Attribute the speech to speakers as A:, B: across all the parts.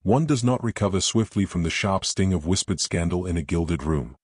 A: One does not recover swiftly from the sharp sting of whispered scandal in a gilded room.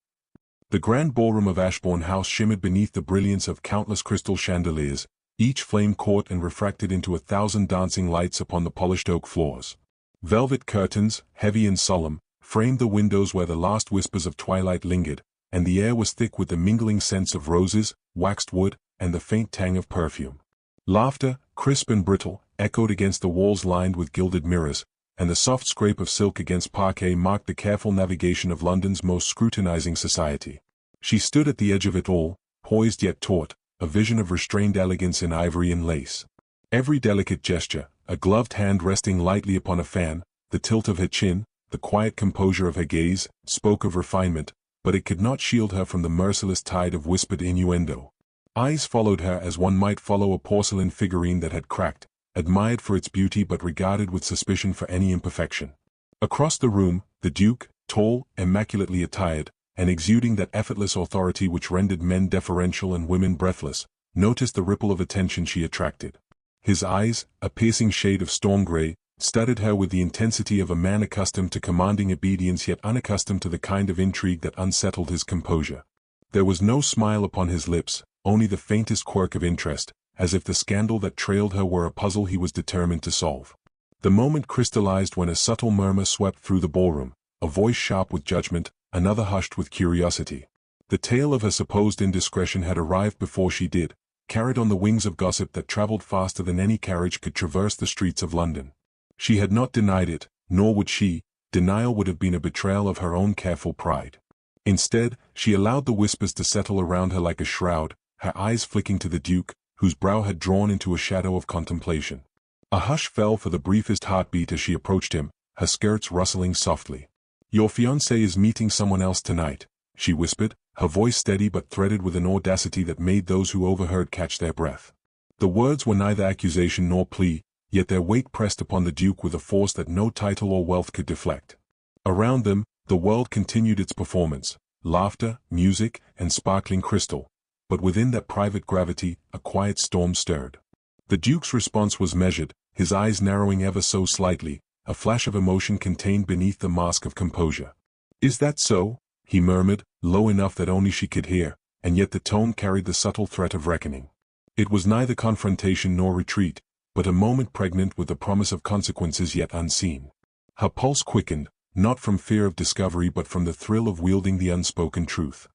A: The grand ballroom of Ashbourne House shimmered beneath the brilliance of countless crystal chandeliers, each flame caught and refracted into 1,000 dancing lights upon the polished oak floors. Velvet curtains, heavy and solemn, framed the windows where the last whispers of twilight lingered, and the air was thick with the mingling scents of roses, waxed wood, and the faint tang of perfume. Laughter, crisp and brittle, echoed against the walls lined with gilded mirrors, and the soft scrape of silk against parquet marked the careful navigation of London's most scrutinizing society. She stood at the edge of it all, poised yet taut, a vision of restrained elegance in ivory and lace. Every delicate gesture, a gloved hand resting lightly upon a fan, the tilt of her chin, the quiet composure of her gaze, spoke of refinement, but it could not shield her from the merciless tide of whispered innuendo. Eyes followed her as one might follow a porcelain figurine that had cracked, admired for its beauty but regarded with suspicion for any imperfection. Across the room, the Duke, tall, immaculately attired, and exuding that effortless authority which rendered men deferential and women breathless, noticed the ripple of attention she attracted. His eyes, a piercing shade of storm gray, studied her with the intensity of a man accustomed to commanding obedience yet unaccustomed to the kind of intrigue that unsettled his composure. There was no smile upon his lips, only the faintest quirk of interest, as if the scandal that trailed her were a puzzle he was determined to solve. The moment crystallized when a subtle murmur swept through the ballroom, a voice sharp with judgment, another hushed with curiosity. The tale of her supposed indiscretion had arrived before she did, carried on the wings of gossip that traveled faster than any carriage could traverse the streets of London. She had not denied it, nor would she. Denial would have been a betrayal of her own careful pride. Instead, she allowed the whispers to settle around her like a shroud, her eyes flicking to the Duke, whose brow had drawn into a shadow of contemplation. A hush fell for the briefest heartbeat as she approached him, her skirts rustling softly. "Your fiancé is meeting someone else tonight," she whispered, her voice steady but threaded with an audacity that made those who overheard catch their breath. The words were neither accusation nor plea, yet their weight pressed upon the Duke with a force that no title or wealth could deflect. Around them, the world continued its performance, laughter, music, and sparkling crystal, but within that private gravity, a quiet storm stirred. The Duke's response was measured, his eyes narrowing ever so slightly, a flash of emotion contained beneath the mask of composure. "Is that so?" he murmured, low enough that only she could hear, and yet the tone carried the subtle threat of reckoning. It was neither confrontation nor retreat, but a moment pregnant with the promise of consequences yet unseen. Her pulse quickened, not from fear of discovery but from the thrill of wielding the unspoken truth.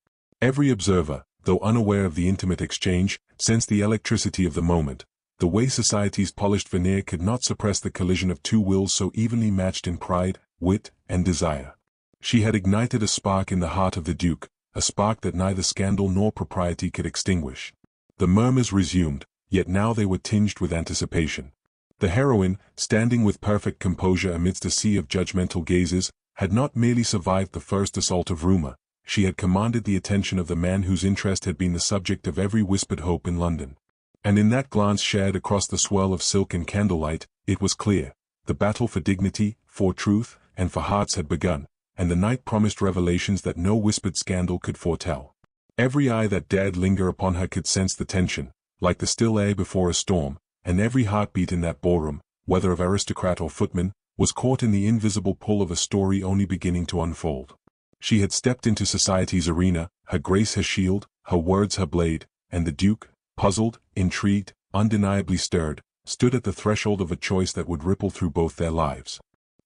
A: Every observer, though unaware of the intimate exchange, sensed the electricity of the moment. The way society's polished veneer could not suppress the collision of two wills so evenly matched in pride, wit, and desire. She had ignited a spark in the heart of the Duke, a spark that neither scandal nor propriety could extinguish. The murmurs resumed, yet now they were tinged with anticipation. The heroine, standing with perfect composure amidst a sea of judgmental gazes, had not merely survived the first assault of rumor, she had commanded the attention of the man whose interest had been the subject of every whispered hope in London. And in that glance shared across the swirl of silk and candlelight, it was clear, the battle for dignity, for truth, and for hearts had begun, and the night promised revelations that no whispered scandal could foretell. Every eye that dared linger upon her could sense the tension, like the still air before a storm, and every heartbeat in that ballroom, whether of aristocrat or footman, was caught in the invisible pull of a story only beginning to unfold. She had stepped into society's arena, her grace her shield, her words her blade, and the Duke, puzzled, intrigued, undeniably stirred, stood at the threshold of a choice that would ripple through both their lives.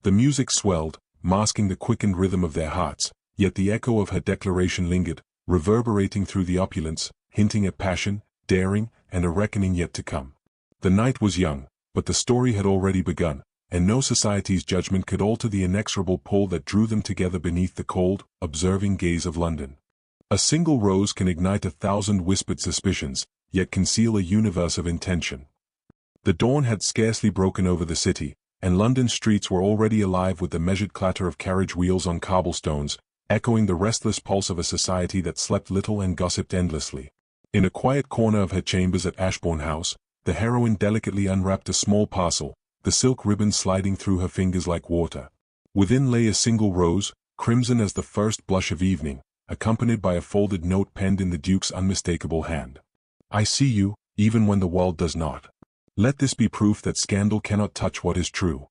A: The music swelled, masking the quickened rhythm of their hearts, yet the echo of her declaration lingered, reverberating through the opulence, hinting at passion, daring, and a reckoning yet to come. The night was young, but the story had already begun, and no society's judgment could alter the inexorable pull that drew them together beneath the cold, observing gaze of London. A single rose can ignite 1,000 whispered suspicions, yet conceal a universe of intention. The dawn had scarcely broken over the city, and London's streets were already alive with the measured clatter of carriage wheels on cobblestones, echoing the restless pulse of a society that slept little and gossiped endlessly. In a quiet corner of her chambers at Ashbourne House, the heroine delicately unwrapped a small parcel, the silk ribbon sliding through her fingers like water. Within lay a single rose, crimson as the first blush of evening, accompanied by a folded note penned in the Duke's unmistakable hand. "I see you, even when the world does not. Let this be proof that scandal cannot touch what is true."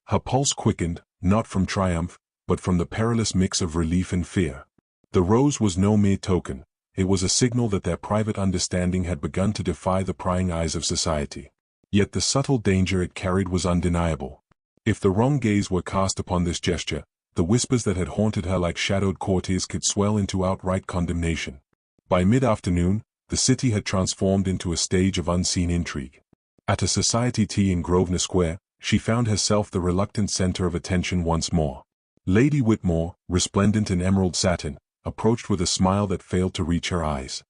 A: Her pulse quickened, not from triumph, but from the perilous mix of relief and fear. The rose was no mere token, it was a signal that their private understanding had begun to defy the prying eyes of society. Yet the subtle danger it carried was undeniable. If the wrong gaze were cast upon this gesture, the whispers that had haunted her like shadowed courtiers could swell into outright condemnation. By mid-afternoon, the city had transformed into a stage of unseen intrigue. At a society tea in Grosvenor Square, she found herself the reluctant center of attention once more. Lady Whitmore, resplendent in emerald satin, approached with a smile that failed to reach her eyes.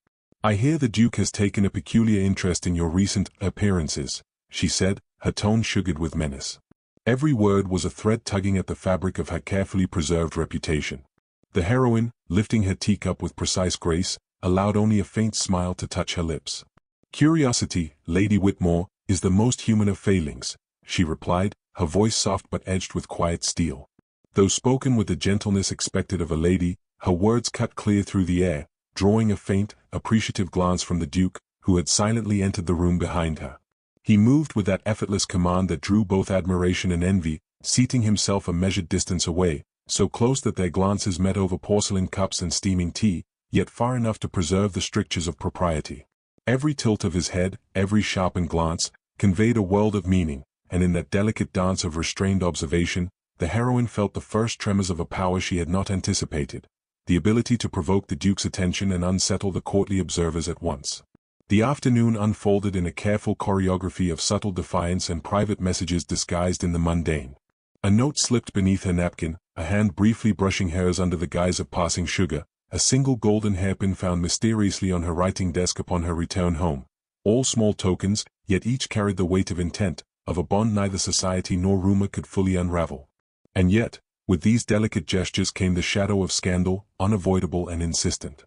A: "I hear the Duke has taken a peculiar interest in your recent appearances," she said, her tone sugared with menace. Every word was a thread tugging at the fabric of her carefully preserved reputation. The heroine, lifting her teacup with precise grace, allowed only a faint smile to touch her lips. "Curiosity, Lady Whitmore, is the most human of failings," she replied, her voice soft but edged with quiet steel. Though spoken with the gentleness expected of a lady, her words cut clear through the air, drawing a faint, appreciative glance from the Duke, who had silently entered the room behind her. He moved with that effortless command that drew both admiration and envy, seating himself a measured distance away, so close that their glances met over porcelain cups and steaming tea, yet far enough to preserve the strictures of propriety. Every tilt of his head, every sharpened glance, conveyed a world of meaning, and in that delicate dance of restrained observation, the heroine felt the first tremors of a power she had not anticipated, the ability to provoke the Duke's attention and unsettle the courtly observers at once. The afternoon unfolded in a careful choreography of subtle defiance and private messages disguised in the mundane. A note slipped beneath her napkin, a hand briefly brushing hers under the guise of passing sugar, a single golden hairpin found mysteriously on her writing desk upon her return home. All small tokens, yet each carried the weight of intent, of a bond neither society nor rumor could fully unravel. And yet, with these delicate gestures came the shadow of scandal, unavoidable and insistent.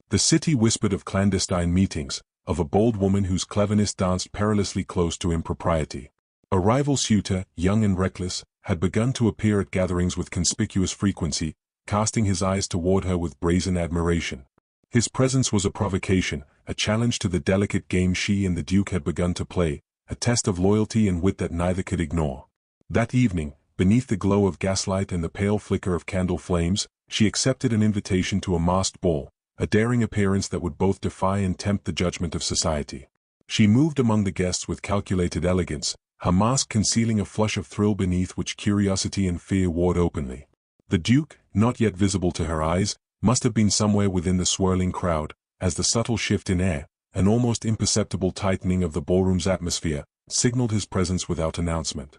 A: The city whispered of clandestine meetings, of a bold woman whose cleverness danced perilously close to impropriety. A rival suitor, young and reckless, had begun to appear at gatherings with conspicuous frequency, casting his eyes toward her with brazen admiration. His presence was a provocation, a challenge to the delicate game she and the Duke had begun to play, a test of loyalty and wit that neither could ignore. That evening, beneath the glow of gaslight and the pale flicker of candle flames, she accepted an invitation to a masked ball, a daring appearance that would both defy and tempt the judgment of society. She moved among the guests with calculated elegance, her mask concealing a flush of thrill beneath which curiosity and fear warred openly. The Duke, not yet visible to her eyes, must have been somewhere within the swirling crowd, as the subtle shift in air, an almost imperceptible tightening of the ballroom's atmosphere, signaled his presence without announcement.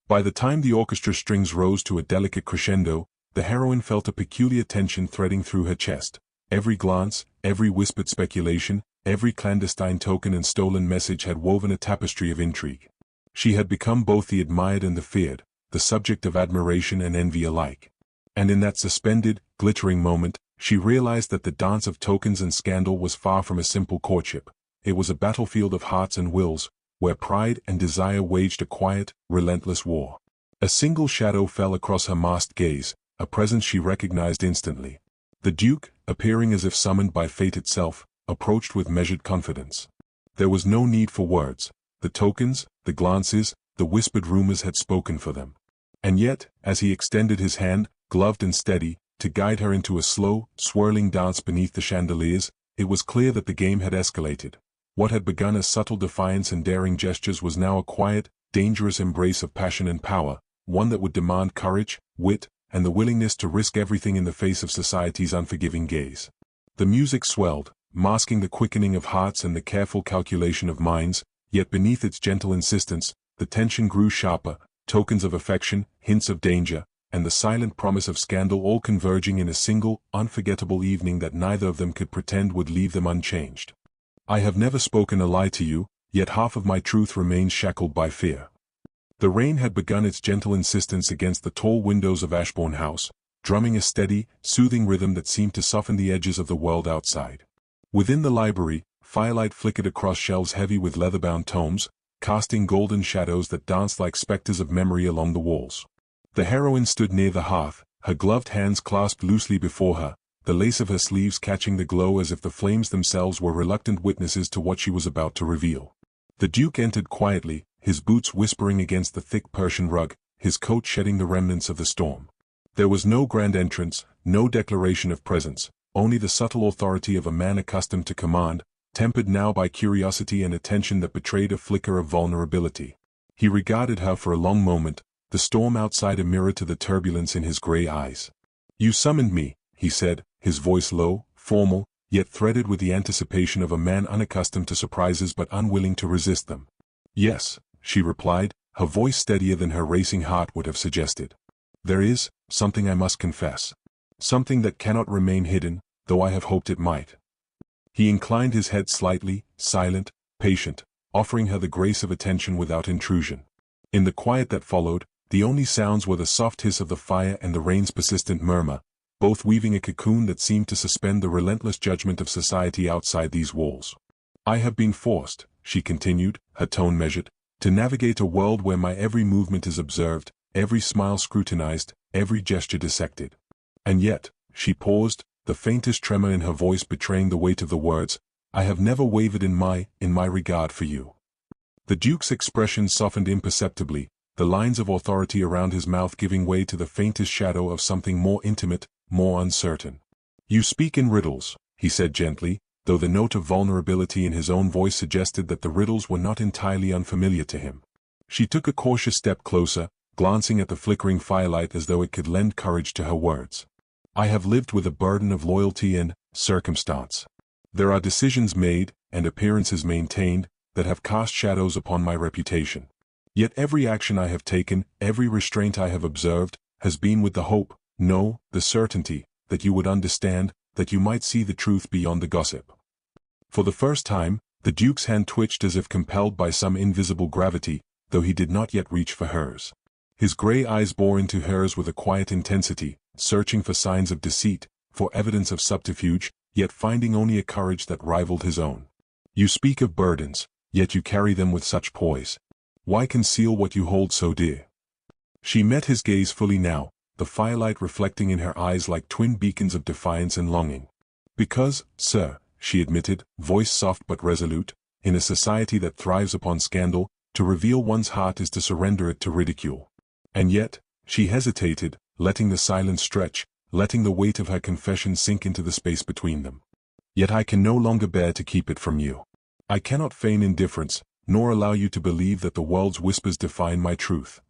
A: By the time the orchestra strings rose to a delicate crescendo, the heroine felt a peculiar tension threading through her chest. Every glance, every whispered speculation, every clandestine token and stolen message had woven a tapestry of intrigue. She had become both the admired and the feared, the subject of admiration and envy alike. And in that suspended, glittering moment, she realized that the dance of tokens and scandal was far from a simple courtship. It was a battlefield of hearts and wills, where pride and desire waged a quiet, relentless war. A single shadow fell across her masked gaze, a presence she recognized instantly. The Duke, appearing as if summoned by fate itself, approached with measured confidence. There was no need for words. The tokens, the glances, the whispered rumors had spoken for them. And yet, as he extended his hand, gloved and steady, to guide her into a slow, swirling dance beneath the chandeliers, it was clear that the game had escalated. What had begun as subtle defiance and daring gestures was now a quiet, dangerous embrace of passion and power, one that would demand courage, wit, and the willingness to risk everything in the face of society's unforgiving gaze. The music swelled, masking the quickening of hearts and the careful calculation of minds, yet beneath its gentle insistence, the tension grew sharper, tokens of affection, hints of danger, and the silent promise of scandal all converging in a single, unforgettable evening that neither of them could pretend would leave them unchanged. "I have never spoken a lie to you, yet half of my truth remains shackled by fear." The rain had begun its gentle insistence against the tall windows of Ashbourne House, drumming a steady, soothing rhythm that seemed to soften the edges of the world outside. Within the library, firelight flickered across shelves heavy with leather-bound tomes, casting golden shadows that danced like specters of memory along the walls. The heroine stood near the hearth, her gloved hands clasped loosely before her, the lace of her sleeves catching the glow as if the flames themselves were reluctant witnesses to what she was about to reveal. The Duke entered quietly, his boots whispering against the thick Persian rug, his coat shedding the remnants of the storm. There was no grand entrance, no declaration of presence, only the subtle authority of a man accustomed to command, tempered now by curiosity and attention that betrayed a flicker of vulnerability. He regarded her for a long moment, the storm outside a mirror to the turbulence in his gray eyes. "You summoned me," he said, his voice low, formal, yet threaded with the anticipation of a man unaccustomed to surprises but unwilling to resist them. "Yes," she replied, her voice steadier than her racing heart would have suggested. "There is something I must confess. Something that cannot remain hidden, though I have hoped it might." He inclined his head slightly, silent, patient, offering her the grace of attention without intrusion. In the quiet that followed, the only sounds were the soft hiss of the fire and the rain's persistent murmur, both weaving a cocoon that seemed to suspend the relentless judgment of society outside these walls. "I have been forced," she continued, her tone measured, "to navigate a world where my every movement is observed, every smile scrutinized, every gesture dissected. And yet," she paused, the faintest tremor in her voice betraying the weight of the words, "I have never wavered in my regard for you." The Duke's expression softened imperceptibly, the lines of authority around his mouth giving way to the faintest shadow of something more intimate, more uncertain. "You speak in riddles," he said gently, though the note of vulnerability in his own voice suggested that the riddles were not entirely unfamiliar to him. She took a cautious step closer, glancing at the flickering firelight as though it could lend courage to her words. "I have lived with a burden of loyalty and circumstance. There are decisions made, and appearances maintained, that have cast shadows upon my reputation. Yet every action I have taken, every restraint I have observed, has been with the hope, no, the certainty, that you would understand, that you might see the truth beyond the gossip." For the first time, the Duke's hand twitched as if compelled by some invisible gravity, though he did not yet reach for hers. His gray eyes bore into hers with a quiet intensity, searching for signs of deceit, for evidence of subterfuge, yet finding only a courage that rivaled his own. "You speak of burdens, yet you carry them with such poise. Why conceal what you hold so dear?" She met his gaze fully now, the firelight reflecting in her eyes like twin beacons of defiance and longing. "Because, sir," she admitted, voice soft but resolute, "in a society that thrives upon scandal, to reveal one's heart is to surrender it to ridicule." And yet, she hesitated, letting the silence stretch, letting the weight of her confession sink into the space between them. "Yet I can no longer bear to keep it from you. I cannot feign indifference, nor allow you to believe that the world's whispers define my truth."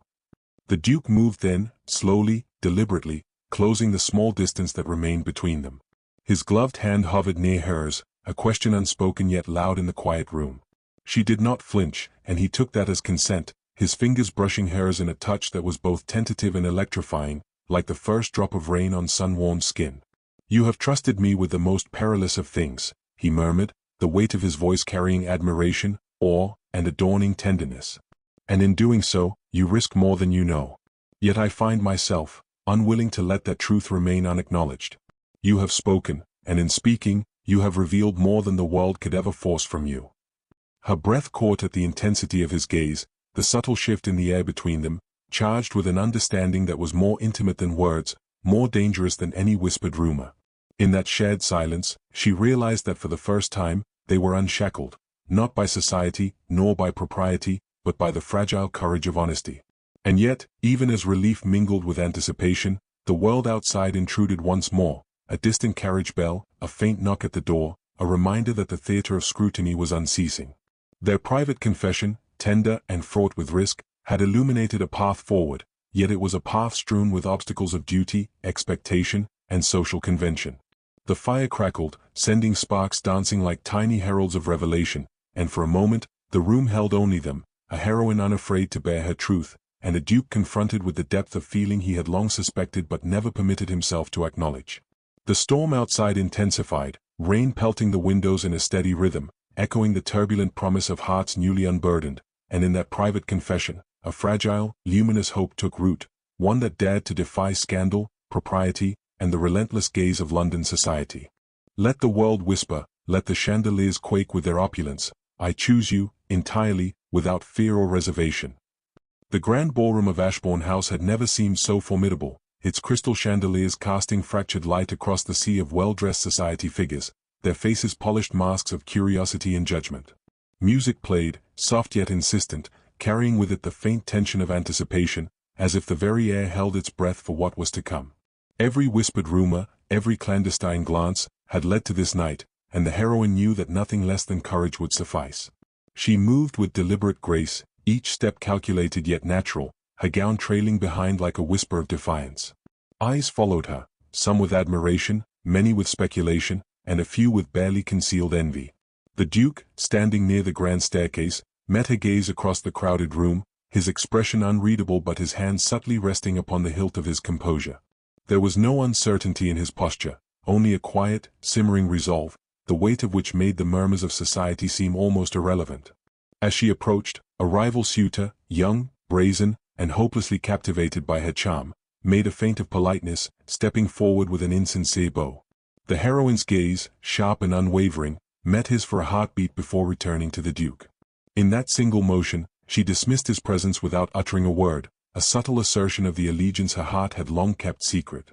A: The Duke moved then, slowly, deliberately, closing the small distance that remained between them. His gloved hand hovered near hers, a question unspoken yet loud in the quiet room. She did not flinch, and he took that as consent, his fingers brushing hers in a touch that was both tentative and electrifying, like the first drop of rain on sun-warmed skin. "You have trusted me with the most perilous of things," he murmured, the weight of his voice carrying admiration, awe, and a dawning tenderness. "And in doing so, you risk more than you know. Yet I find myself unwilling to let that truth remain unacknowledged. You have spoken, and in speaking, you have revealed more than the world could ever force from you." Her breath caught at the intensity of his gaze, the subtle shift in the air between them, charged with an understanding that was more intimate than words, more dangerous than any whispered rumor. In that shared silence, she realized that for the first time, they were unshackled, not by society, nor by propriety, but by the fragile courage of honesty. And yet, even as relief mingled with anticipation, the world outside intruded once more, a distant carriage bell, a faint knock at the door, a reminder that the theater of scrutiny was unceasing. Their private confession, tender and fraught with risk, had illuminated a path forward, yet it was a path strewn with obstacles of duty, expectation, and social convention. The fire crackled, sending sparks dancing like tiny heralds of revelation, and for a moment, the room held only them, a heroine unafraid to bear her truth, and a duke confronted with the depth of feeling he had long suspected but never permitted himself to acknowledge. The storm outside intensified, rain pelting the windows in a steady rhythm, echoing the turbulent promise of hearts newly unburdened, and in that private confession, a fragile, luminous hope took root, one that dared to defy scandal, propriety, and the relentless gaze of London society. "Let the world whisper, let the chandeliers quake with their opulence, I choose you, entirely, without fear or reservation." The grand ballroom of Ashbourne House had never seemed so formidable, its crystal chandeliers casting fractured light across the sea of well-dressed society figures, their faces polished masks of curiosity and judgment. Music played, soft yet insistent, carrying with it the faint tension of anticipation, as if the very air held its breath for what was to come. Every whispered rumor, every clandestine glance, had led to this night, and the heroine knew that nothing less than courage would suffice. She moved with deliberate grace, each step calculated yet natural, her gown trailing behind like a whisper of defiance. Eyes followed her, some with admiration, many with speculation, and a few with barely concealed envy. The Duke, standing near the grand staircase, met her gaze across the crowded room, his expression unreadable but his hand subtly resting upon the hilt of his composure. There was no uncertainty in his posture, only a quiet, simmering resolve, the weight of which made the murmurs of society seem almost irrelevant. As she approached, a rival suitor, young, brazen, and hopelessly captivated by her charm, made a feint of politeness, stepping forward with an insincere bow. The heroine's gaze, sharp and unwavering, met his for a heartbeat before returning to the Duke. In that single motion, she dismissed his presence without uttering a word, a subtle assertion of the allegiance her heart had long kept secret.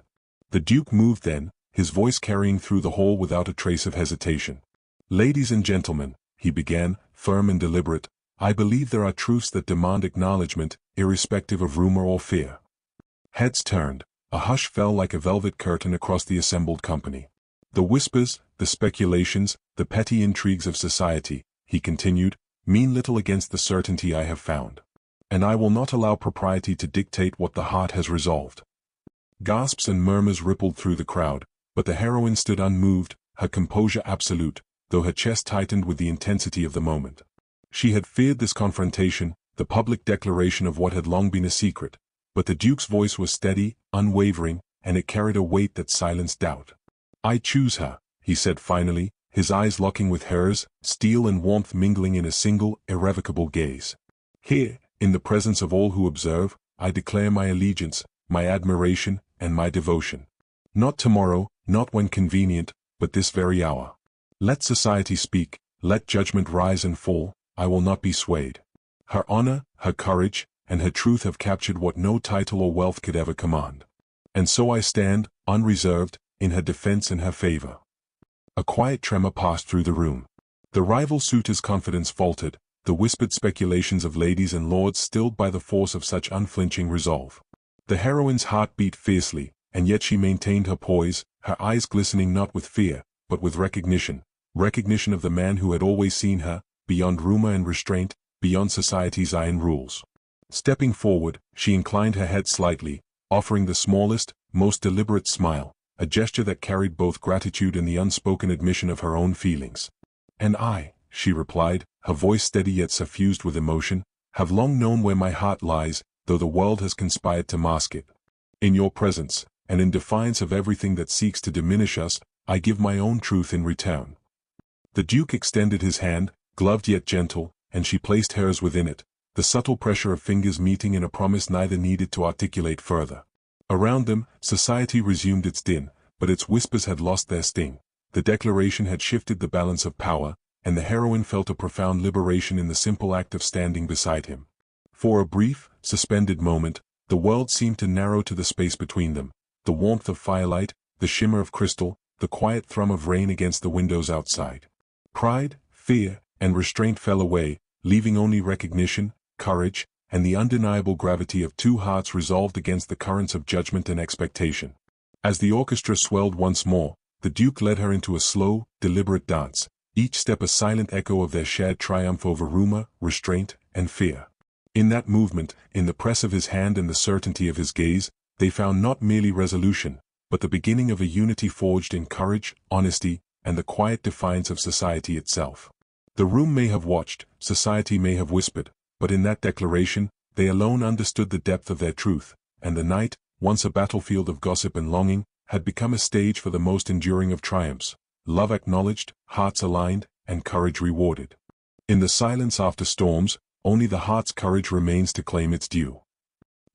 A: The Duke moved then, his voice carrying through the hall without a trace of hesitation. "Ladies and gentlemen," he began, firm and deliberate, "I believe there are truths that demand acknowledgement, irrespective of rumor or fear." Heads turned, a hush fell like a velvet curtain across the assembled company. "The whispers, the speculations, the petty intrigues of society," he continued, "mean little against the certainty I have found. And I will not allow propriety to dictate what the heart has resolved." Gasps and murmurs rippled through the crowd, but the heroine stood unmoved, her composure absolute, though her chest tightened with the intensity of the moment. She had feared this confrontation, the public declaration of what had long been a secret, but the Duke's voice was steady, unwavering, and it carried a weight that silenced doubt. "I choose her," he said finally, his eyes locking with hers, steel and warmth mingling in a single, irrevocable gaze. "Here, in the presence of all who observe, I declare my allegiance, my admiration, and my devotion. Not tomorrow, not when convenient, but this very hour. Let society speak, let judgment rise and fall, I will not be swayed. Her honor, her courage, and her truth have captured what no title or wealth could ever command. And so I stand, unreserved, in her defense and her favor." A quiet tremor passed through the room. The rival suitor's confidence faltered, the whispered speculations of ladies and lords stilled by the force of such unflinching resolve. The heroine's heart beat fiercely, and yet she maintained her poise, her eyes glistening not with fear, but with recognition of the man who had always seen her, beyond rumor and restraint, beyond society's iron rules. Stepping forward, she inclined her head slightly, offering the smallest, most deliberate smile, a gesture that carried both gratitude and the unspoken admission of her own feelings. "And I," she replied, her voice steady yet suffused with emotion, "have long known where my heart lies, though the world has conspired to mask it. In your presence, and in defiance of everything that seeks to diminish us, I give my own truth in return." The Duke extended his hand, gloved yet gentle, and she placed hers within it, the subtle pressure of fingers meeting in a promise neither needed to articulate further. Around them, society resumed its din, but its whispers had lost their sting. The declaration had shifted the balance of power, and the heroine felt a profound liberation in the simple act of standing beside him. For a brief, suspended moment, the world seemed to narrow to the space between them, the warmth of firelight, the shimmer of crystal, the quiet thrum of rain against the windows outside. Pride, fear, and restraint fell away, leaving only recognition, courage, and the undeniable gravity of two hearts resolved against the currents of judgment and expectation. As the orchestra swelled once more, the Duke led her into a slow, deliberate dance, each step a silent echo of their shared triumph over rumor, restraint, and fear. In that movement, in the press of his hand and the certainty of his gaze, they found not merely resolution, but the beginning of a unity forged in courage, honesty, and the quiet defiance of society itself. The room may have watched, society may have whispered, but in that declaration, they alone understood the depth of their truth, and the night, once a battlefield of gossip and longing, had become a stage for the most enduring of triumphs, love acknowledged, hearts aligned, and courage rewarded. In the silence after storms, only the heart's courage remains to claim its due.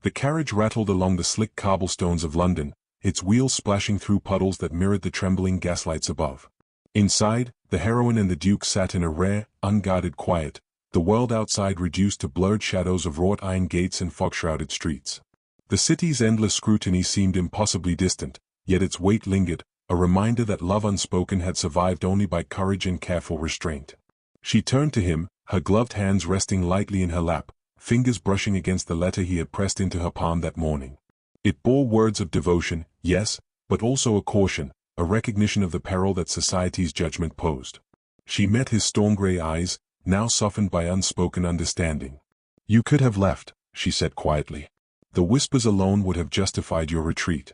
A: The carriage rattled along the slick cobblestones of London, its wheels splashing through puddles that mirrored the trembling gaslights above. Inside, the heroine and the Duke sat in a rare, unguarded quiet, the world outside reduced to blurred shadows of wrought iron gates and fog-shrouded streets. The city's endless scrutiny seemed impossibly distant, yet its weight lingered, a reminder that love unspoken had survived only by courage and careful restraint. She turned to him, her gloved hands resting lightly in her lap, fingers brushing against the letter he had pressed into her palm that morning. It bore words of devotion, yes, but also a caution, a recognition of the peril that society's judgment posed. She met his storm-gray eyes, now softened by unspoken understanding. "You could have left," she said quietly. "The whispers alone would have justified your retreat."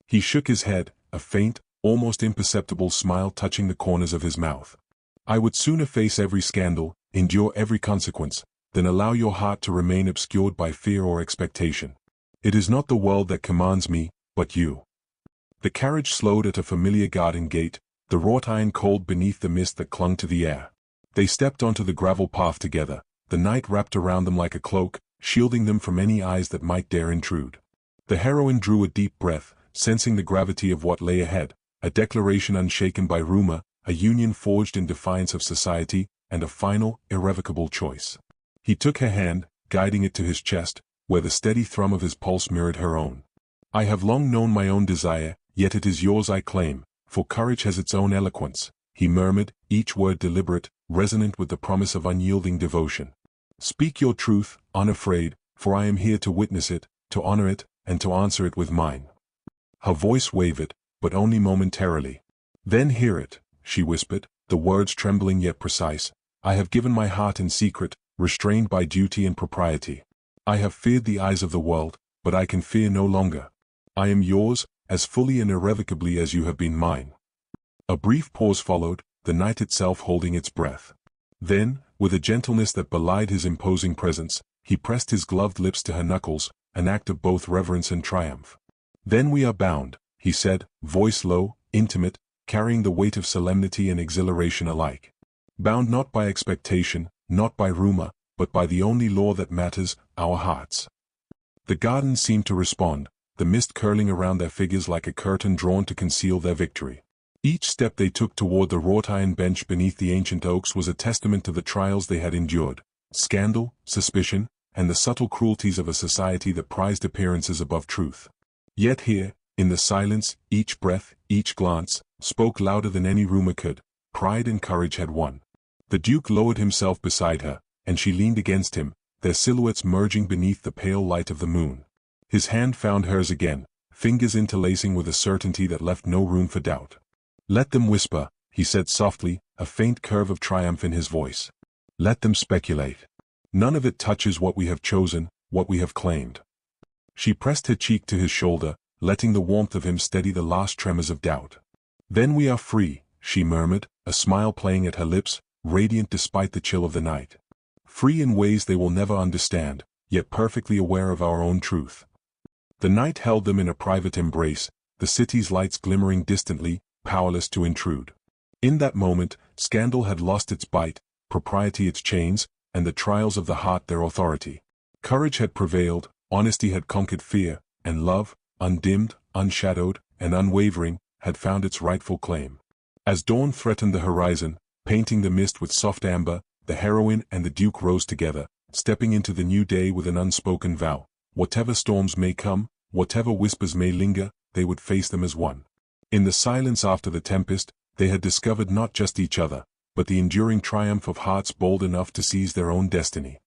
A: He shook his head, a faint, almost imperceptible smile touching the corners of his mouth. "I would sooner face every scandal, endure every consequence, than allow your heart to remain obscured by fear or expectation. It is not the world that commands me, but you." The carriage slowed at a familiar garden gate, the wrought iron cold beneath the mist that clung to the air. They stepped onto the gravel path together, the night wrapped around them like a cloak, shielding them from any eyes that might dare intrude. The heroine drew a deep breath, sensing the gravity of what lay ahead, a declaration unshaken by rumor, a union forged in defiance of society, and a final, irrevocable choice. He took her hand, guiding it to his chest, where the steady thrum of his pulse mirrored her own. "I have long known my own desire, yet it is yours I claim, for courage has its own eloquence," he murmured, each word deliberate, resonant with the promise of unyielding devotion. "Speak your truth, unafraid, for I am here to witness it, to honor it, and to answer it with mine." Her voice wavered, but only momentarily. "Then hear it," she whispered, the words trembling yet precise. "I have given my heart in secret, restrained by duty and propriety. I have feared the eyes of the world, but I can fear no longer. I am yours, as fully and irrevocably as you have been mine." A brief pause followed, the night itself holding its breath. Then, with a gentleness that belied his imposing presence, he pressed his gloved lips to her knuckles, an act of both reverence and triumph. "Then we are bound," he said, voice low, intimate, carrying the weight of solemnity and exhilaration alike. "Bound not by expectation, not by rumor, but by the only law that matters, our hearts." The garden seemed to respond, the mist curling around their figures like a curtain drawn to conceal their victory. Each step they took toward the wrought iron bench beneath the ancient oaks was a testament to the trials they had endured, scandal, suspicion, and the subtle cruelties of a society that prized appearances above truth. Yet here, in the silence, each breath, each glance, spoke louder than any rumor could. Pride and courage had won. The Duke lowered himself beside her, and she leaned against him, their silhouettes merging beneath the pale light of the moon. His hand found hers again, fingers interlacing with a certainty that left no room for doubt. "Let them whisper," he said softly, a faint curve of triumph in his voice. "Let them speculate. None of it touches what we have chosen, what we have claimed." She pressed her cheek to his shoulder, letting the warmth of him steady the last tremors of doubt. "Then we are free," she murmured, a smile playing at her lips, radiant despite the chill of the night. "Free in ways they will never understand, yet perfectly aware of our own truth." The night held them in a private embrace, the city's lights glimmering distantly, powerless to intrude. In that moment, scandal had lost its bite, propriety its chains, and the trials of the heart their authority. Courage had prevailed, honesty had conquered fear, and love, undimmed, unshadowed, and unwavering, had found its rightful claim. As dawn threatened the horizon, painting the mist with soft amber, the heroine and the Duke rose together, stepping into the new day with an unspoken vow. Whatever storms may come, whatever whispers may linger, they would face them as one. In the silence after the tempest, they had discovered not just each other, but the enduring triumph of hearts bold enough to seize their own destiny.